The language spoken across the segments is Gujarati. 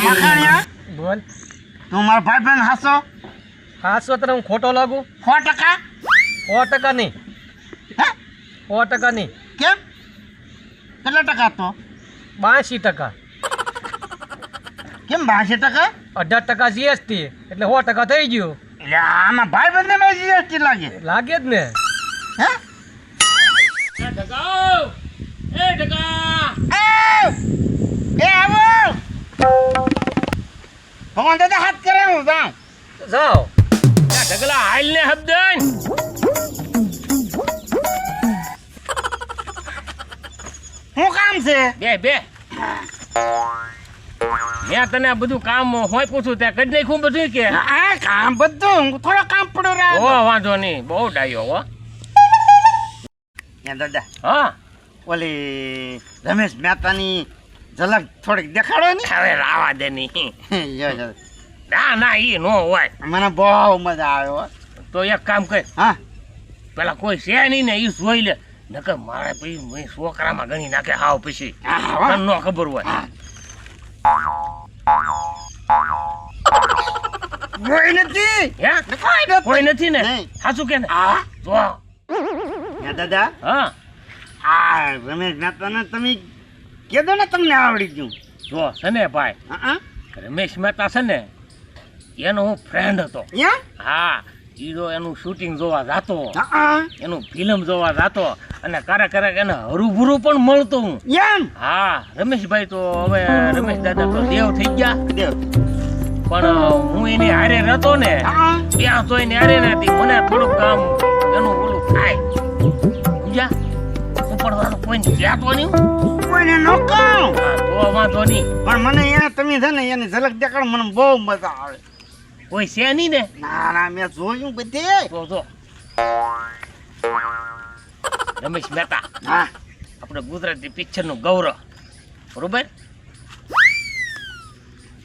મખાણિયા બોલ. તું મારો ભાઈબંધ હાસો હાસો તને હું ખોટો લાગુ? 100%? 100% નહીં. હે 100% નહીં. કેમ કેટલા ટકા તો 82%. કેમ 82%? 18% જીએસટી એટલે 100% થઈ ગયું. એટલે આમાં ભાઈબંધને માં જીએસટી લાગે લાગે જ ને. હે એ આવો ભગવાન દાદા હાથ કરે હું જાઉં જાઓ. ઢગલા હાલ ને હબદન શું કામ છે બે બે મેં તને આ બધું કામ હોય પૂછું ત્યાં કરી નાખ્યું બધું કે આ કામ બધું થોડો કામ પડ્યો ઓ રહ્યો વાંધો નહીં બહુ ડાયો હો દાદા હા ઓલી રમેશ મહેતાની ઝલક થોડીક દેખાડો ને હવે રાવા દે ની ના ના ઈ નો હોય મને બહુ મજા આવે હો તો એક કામ કર હા પેલા કોઈ છે નહીં ને ઈ જોઈ લે નકર મારે પછી છોકરામાં ગણી નાખે હાવ પછી તને નો ખબર હોય કોઈ નથી હે કોઈ નથી ને નહીં. સાચું કે ને હા તો દાદા હા આ રમેશ મહેતાને તમે કીધું ને તમને આવડી ગયું જો છે ને ભાઈ હા રમેશ મહેતા છે ને એનો હું ફ્રેન્ડ હતો યા હા હીરો એનું શૂટિંગ જોવા જાતો હા એનું ફિલ્મ જોવા જાતો અને ક્યારેક ક્યારેક એને હરુભરું પણ મળતો હું યમ હા રમેશભાઈ તો હવે રમેશ દાદા તો દેવ થઈ ગયા દેવ પણ હું એની હારે રહેતો ને હા ત્યાં તો એની હારે નથી મને થોડુંક કામ એનું ઓલું થાય સમજ્યા હું પણ મારું કોઈને કહેતો નહીં કોઈને નો કહું હા તો વાંધો નહીં પણ મને અહીંયા તમે છે ને એની ઝલક દેખાડ મને બહુ મજા આવે કોઈ છે નહીં ને ના ના મેં જોયું બધે તો રમેશ મહેતા હા આપણે ગુજરાતી પિક્ચરનું ગૌરવ બરોબર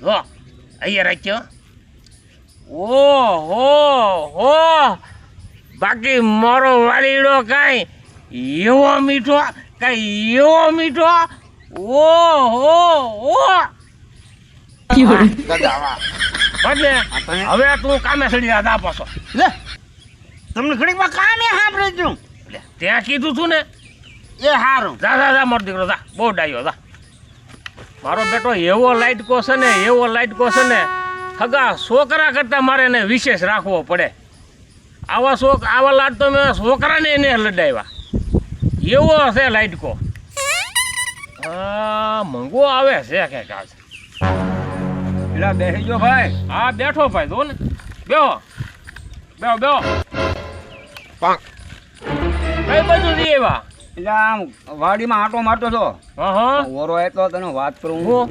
જો અહીંયા રાખ્યો ઓહો બાકી મારો વાલીડો કાંઈ એવો મીઠો કાંઈ એવો મીઠો ઓહો દાદા વાહ એટલે તમે- હવે તું કામે સડી જા પાછો લે તમને ઘડીક માં કામે સાંભળી છું લે, ત્યાં કીધું તું ને એ હારું જા મારો દીકરો જા બહુ ડાયો જા મારો બેટો એવો લાઈટ કો છે ને હગા છોકરા કરતા મારે એને વિશેષ રાખવો પડે આવા લાડ તો મેં છોકરાને એને લડાવ્યા એવો છે લાઈટ કો મંગો આવે છે કે કાજ પેલા બેસી જો ભાઈ. હા બેઠો ભાઈ જો ને બેહો કઈ બાજુ જઈએ એવા એટલે આમ વાડીમાં આંટો મારતો છો. હા ઓરો એટલો તને વાત કરું હું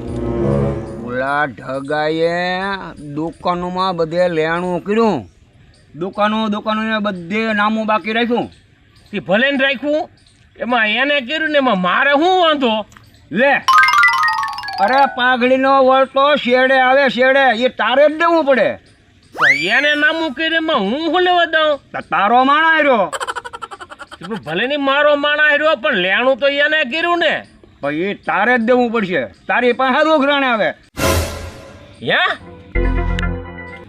ઓલા ઢગાએ દુકાનોમાં બધે લેણું કર્યું. દુકાનો બધે નામું બાકી રાખ્યું. તે ભલે ને રાખ્યું એમાં એને કર્યું ને એમાં મારે શું વાંધો લે અરે પાઘડીનો વળતો શેડે આવે શેડે એ તારે જ દેવું પડે. તો એને નામું કર્યું એમાં હું શું લેવા દઉં તો તારો માણા આવ્યો ભલે ની મારો માણા હાર્યો પણ લેણું તો એને કર્યું ને ભાઈ એ તારે જ દેવું પડશે. તારી પાસે રોકરાણે આવે હે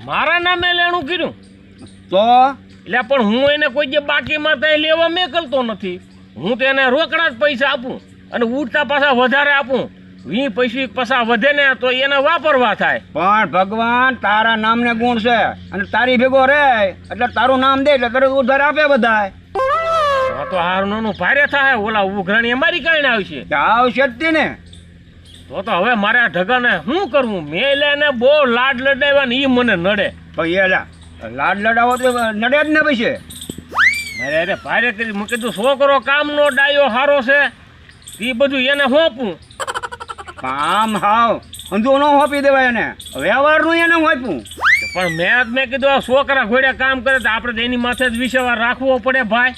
મારા નામે લેણું કર્યું તો એટલે પણ હું એને કોઈ જે બાકીમાં થાય લેવા મેં કરતો નથી. હું તો એને રોકડા જ પૈસા આપું અને ઉડતા પાછા વધારે આપું. 20 પૈસા પાછા વધે ને તો એને વાપરવા થાય. પણ ભગવાન તારા નામને ગુણ છે અને તારી ભેગો રે એટલે તારું નામ દે એટલે તરત ઉધાર આપે બધાય. તો હારનું ભારે થાય ઓલા ઉઘરાણી અમારી કાંઈ આવશે આવશે જ ને. તો હવે મારે આ ઢગાને શું કરવું મેં લઈને બહુ લાડ લડાવ્યા ને એ મને નડે ભાઈ એલા લાડ લડાવો તો નડે જ ને પછી. મારે અરે ભારે કરી મેં કીધું છોકરો કામનો ડાયો હારો છે એ બધું એને સોંપું આમ હાવ અંધો ન હોપી દેવાય એને વ્યવહારનું એને હોપ્યું. પણ મેં કીધું આ છોકરા ઘોડે કામ કરે તો આપણે એની માથે જ વિશ્વાસ રાખવો પડે ભાઈ.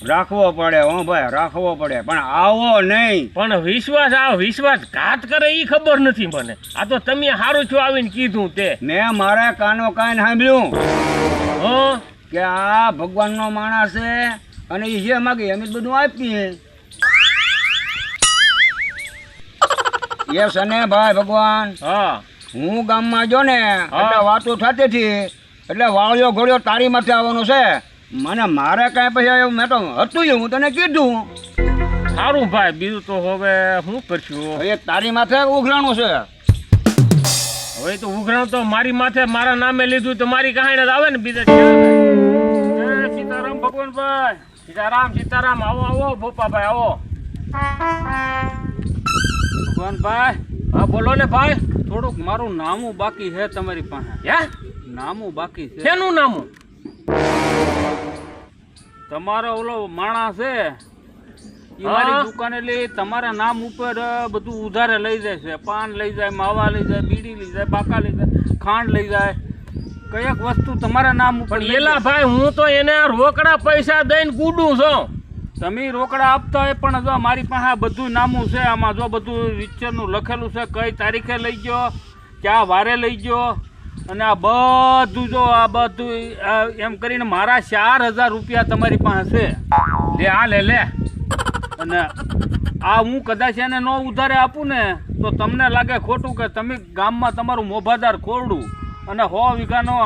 રાખવો પડે હો ભાઈ રાખવો પડે પણ આવો નહીં. પણ વિશ્વાસઘાત કરે એ ખબર નથી મને. આ તો તમે સારું છો આવીને કીધું તે મેં મારા કાનો કાન સાંભળ્યું હા કે આ ભગવાનનો માણસ છે અને એ જે માગે એમ જ બધું આપીએ. યસ અને ભાઈ ભગવાન હા હું ગામમાં જો ને એટલે વાતો થતી હતી એટલે વાળિયો ઘોડ્યો તારી માથે આવવાનો છે મને મારે કાંઈ પછી એવું મેં તો હતું જ હું તને કીધું સારું ભાઈ બીજું તો હવે શું કરશું એ તારી માથે ઉઘરાણું છે હવે તો ઉઘરાણ તો મારી માથે મારા નામે લીધું તો મારી કહાણી આવે ને બીજા સીતારામ ભગવાનભાઈ સીતારામ આવો ભોપાભાઈ આવો ભગવાનભાઈ હા બોલો ને ભાઈ થોડુંક મારું નામું બાકી છે તમારી પાસે હે નામું બાકી છે શેનું નામું તમારો ઓલો માણસ છે ઈ હા. મારી દુકાને લઈ તમારા નામ ઉપર બધું ઉધારે લઈ જાય છે પાન લઈ જાય માવા લઈ જાય બીડી લઈ જાય બાકા લઈ જાય ખાંડ લઈ જાય કયાક વસ્તુ તમારા નામ ઉપર પણ લઈ એલા જાય. ભાઈ હું તો એને રોકડા પૈસા દઈને કૂડું છું તમે રોકડા આપતા હોય પણ જો મારી પાસે આ બધું નામું છે આમાં જો બધું રિચરનું લખેલું છે કઈ તારીખે લઈ ગયો ક્યાં વારે લઈ ગયો અને આ બધું જો આ બધું એમ કરીને મારા 4,000 રૂપિયા તમારી પાસે છે લે આ લે અને આ હું કદાચ એને ન ઉધારે આપું ને તો તમને લાગે ખોટું કે તમે ગામમાં તમારું મોભાદાર ખોરડું અને 100 વીઘાનો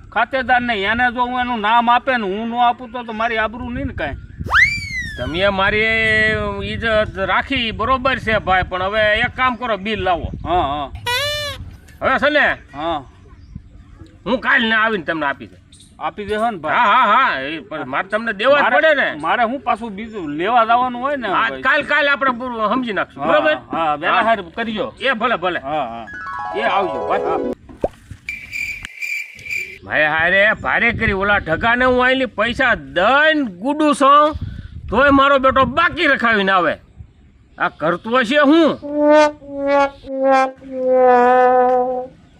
ખાતેદાર નહીં એને જો હું એનું નામ આપે ને હું ન આપું તો મારી આબરૂ નહીં ને કાંઈ. તમે મારી ઇજ્જત રાખી બરોબર છે ભાઈ પણ હવે એક કામ કરો બિલ લાવો હા હા હવે છે ને હા હું કાલ ને આવીને તમને આપી દે આપી દેહો ને ભાઈ. હા હા હા એ પણ મારે તમને દેવા જ પડે ને મારે હું પાછું બીજું લેવા જવાનું હોય ને આ કાલ આપણે પૂરું સમજી નાખશું બરોબર હા વેલા હાર કરજો. એ ભલે હા હા એ આવજો ભાઈ ભાઈ હારે ભારે કરી ઓલા ઢગાને હું આયલી પૈસા દઈને ગુડું છું તોય મારો બેટો બાકી રખાવીને આવે આ કરતું હશે હું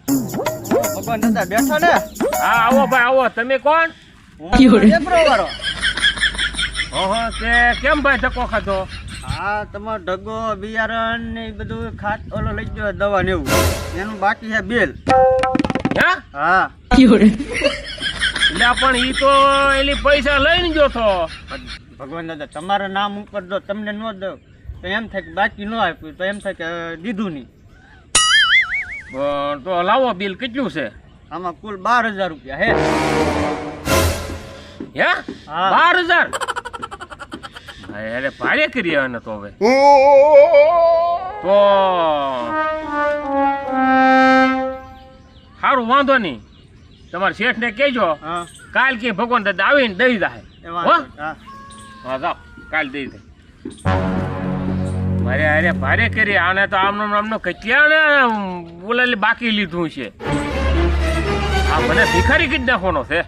ભગવાન દાદા બેઠા ને હા આવો ભાઈ આવો તમે કોણ વાળો ઓહો તે કેમ ભાઈ ધક્કો ખાધો હા તમારો ઢગો બિયારણ ને એ બધું ખાત ઓલો લઈ ગયો દવા ને એવું એનું બાકી છે બિલ હે હા એટલે પણ ઈ તો એલી પૈસા લઈને ગયો તો ભગવાન દાદા તમારા નામ ઉપર જો તમને ન દઉં તો એમ થાય કે બાકી ન આપ્યું તો એમ થાય કે દીધું નહીં પણ તો લાવો બિલ કેટલું છે આમાં કુલ 12,000 રૂપિયા હે હે હા. 12,000 અરે ભારે કરી આવે ને તો હવે તો સારું વાંધો નહીં તમારા શેઠને કહેજો હા કાલ કે ભગવાન દાદા આવીને દઈ દે એ હો વાંધો નહીં. હા હા જાઓ કાલ દઈ દે મારે અરે ભારે કરી આને તો આમનો કેટલા ને બોલેલી બાકી લીધું છે આ મને ભિખારી કીધ નાખવાનો છે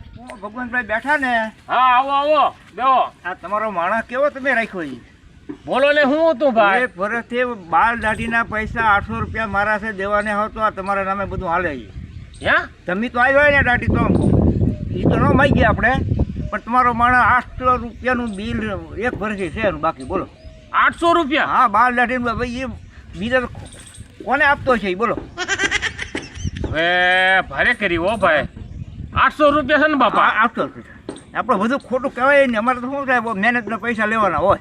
ભગવાનભાઈ બેઠા ને હા આવો બેહો આ તમારો માણસ કેવો તમે રાખ્યો ઈ બોલો ને હું હતું ભાઈ એક વર્ષથી બાલ દાઢીના પૈસા 800 રૂપિયા મારા છે દેવાને હતો આ તમારા નામે બધું હાલે ઈ. હે તમે તો આવ્યો ને દાઢી તો એ તો ન માગી આપણે પણ તમારો માણસ 800 રૂપિયાનું બિલ એક વર્ષથી છે એનું બાકી બોલો 800 રૂપિયા હા બાલ દાઢીનું ભાઈ એ બીજા તો કોને આપતો છે એ બોલો હવે ભારે કરી હો ભાઈ 800 રૂપિયા છે ને બાપા 800 રૂપિયા આપણે બધું ખોટું કહેવાય ને અમારે તો શું થાય મહેનતના પૈસા લેવાના હોય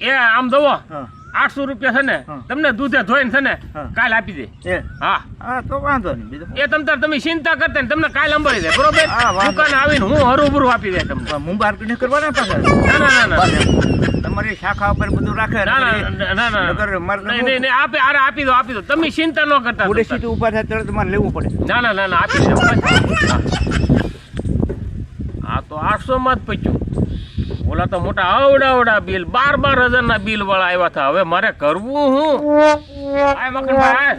એ આમ દવો હા 800 રૂપિયા છે ને હા. તમને દૂધે ધોઈને છે ને હા. કાલ આપી દે એ હા હા તો વાંધો નહીં બીજું તમે ચિંતા કરતા ને તમને કાલ અંબાડી દે બરોબર હા, વાંધો. દુકાને આવીને હું હરુભરું આપી દે તમને મુંબાર નહીં કરવાના પાછા ના તમારી શાખા ઉપર બધું રાખે નહીં આપી દો તમે ચિંતા ન કરતા ઉડે સીધું ઉભા થાય ત્યારે તમારે લેવું પડે ના આપી દે હા તો 800 માં જ પચ્યું ઓલા તો મોટા અવડા બિલ 12,000 ના બિલ વાળા આવ્યા હતા હવે મારે કરવું હું આય મકનભાઈ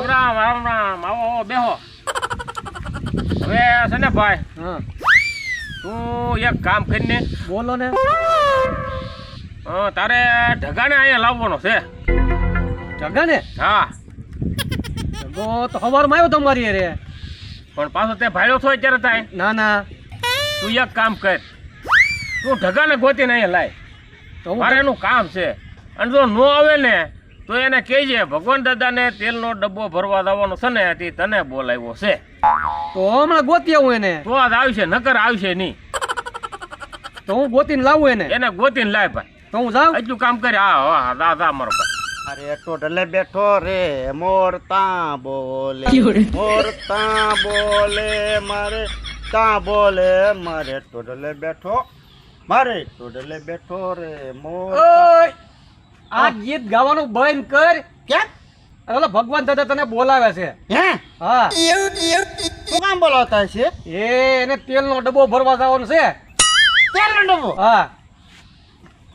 રામ આવો બેહો હવે છે ને ભાઈ તું એક કામ કરીને બોલો ને તારે ઢગાને અહીંયા લાવવાનો છે જગા ને હા તો સવારમાં આવ્યો તમારી રે પણ પાછો તે ભાડ્યો થોય ત્યારે થાય ના તું એક કામ કર તું ઢગાને ગોતીને અહીંયા લાય તો મારે એનું કામ છે અને જો ન આવે ને તો એને કહેજે ભગવાન દાદાને તેલનો ડબ્બો ભરવા જવાનો છે ને તે તને બોલાવ્યો છે તો હમણાં ગોતી આવું એને તો જ આવશે નકર આવશે નહીં તો હું ગોતીને લાવું એને ગોતીને લાય ભાઈ તો હું જાઉં એટલું કામ કરે હા જા મારો ભાઈ અરે ટોડલે બેઠો રે મોર તા બોલે મોર તા બોલે મારે તા બોલે મારે ટોડલે બેઠો મારે ટોડલે બેઠો રે મોર ઓય આ ગીત ગાવાનું બંધ કર. કેમ ઓલો ભગવાન દાદા તને બોલાવે છે. હે હા શું કામ બોલાવતા છે એને તેલનો ડબ્બો ભરવા જવાનો છે. તેલ ડબ્બો હા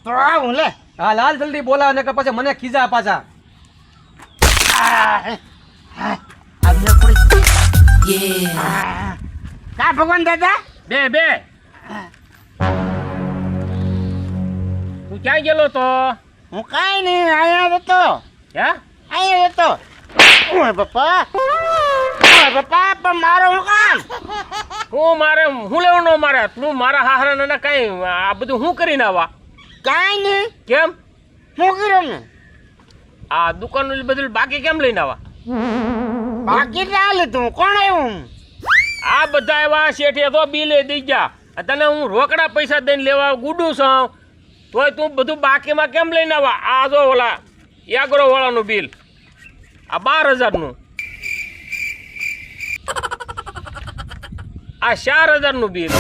તો આવું લે હા લાલ જલ્દી બોલાવે ને કે પછી મને ખીજા પાછા. કા ભગવાન દાદા બે તું ક્યાં ગયેલો તો હું કાંઈ નહીં અહીંયા હતો હે અહીંયા હતો ઓય બાપા પણ મારો હું કામ હું મારે હું લેવું ન મારે તું મારા હાહરા ને કઈ આ બધું હું કરીને આવા કાંઈ નહીં કેમ શું કર્યું ને આ દુકાન બધું બાકી કેમ લઈને આવા બાકી ચાલે તું કોણ આવ્યું આ બધા એવા શેઠે તો બિલે દઈ ગયા તને હું રોકડા પૈસા દઈને લેવા ગુડું છું તોય તું બધું બાકીમાં કેમ લઈને આવા આ જો ઓલા યાગરો વાળાનું બિલ આ 12,000નું આ 4,000નું બિલ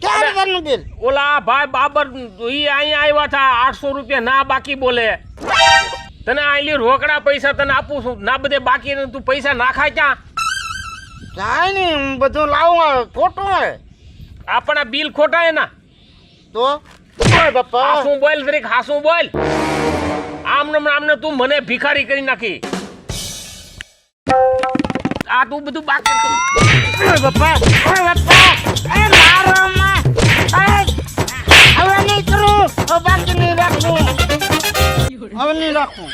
ક્યારે કરનું બિલ ઓલા ભાઈ બાબર ઈ અહીંયા આવ્યા હતા 800 રૂપિયા ના બાકી બોલે તને આટલી રોકડા પૈસા તને આપું છું ના બધે બાકી ને તું પૈસા નાખાય ક્યાં કાંઈ નહીં હું બધું લાવું ખોટું હોય આપણા બિલ ખોટા એના તો ઓય બાપા હાસું બોલ દરેક હાસું બોલ આમને તું મને ભિખારી કરી નાખી આ તું બધું બાકી ઓય બાપા એ મારો માં હવે નહીં કરું હવે બાકી નહીં રાખું હવે નહીં રાખું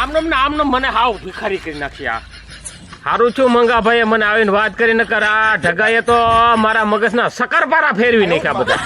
આમને મને હાવ ભિખારી કરી નાખી આ સારું છું મંગા ભાઈએ મને આવીને વાત કરીને કર આ ઢગાએ તો મારા મગજના શકરપારા ફેરવી નાખ્યા બધા